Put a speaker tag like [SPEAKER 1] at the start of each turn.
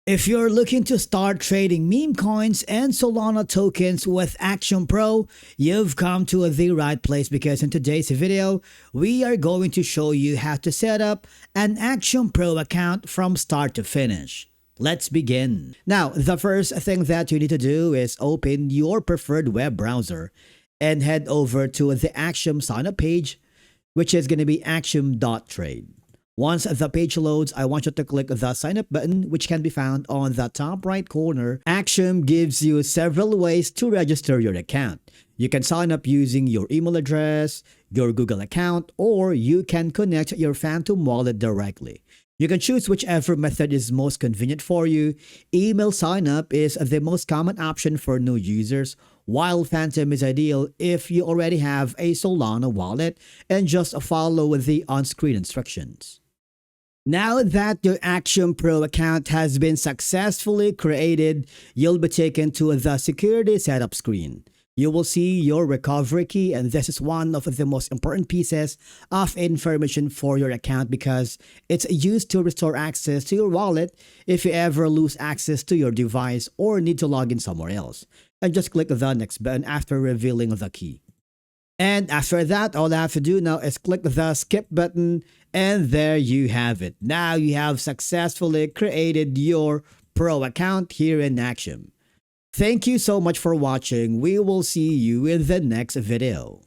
[SPEAKER 1] If you're looking to start trading meme coins and Solana tokens with Axiom Pro, you've come to the right place because in today's video, we are going to show you how to set up an Axiom Pro account from start to finish. Let's begin. Now, the first thing that you need to do is open your preferred web browser and head over to the Axiom signup page, which is going to be axiom.trade. Once the page loads, I want you to click the sign up button, which can be found on the top right corner. Axiom gives you several ways to register your account. You can sign up using your email address, your Google account, or you can connect your Phantom wallet directly. You can choose whichever method is most convenient for you. Email sign up is the most common option for new users, while Phantom is ideal if you already have a Solana wallet and just follow the on-screen instructions. Now that your Axiom Pro account has been successfully created, you'll be taken to the security setup screen. You will see your recovery key, and this is one of the most important pieces of information for your account because it's used to restore access to your wallet if you ever lose access to your device or need to log in somewhere else. And just click the next button after revealing the key. And after that, all I have to do now is click the skip button, and there you have it. Now you have successfully created your Pro account here in Axiom. Thank you so much for watching. We will see you in the next video.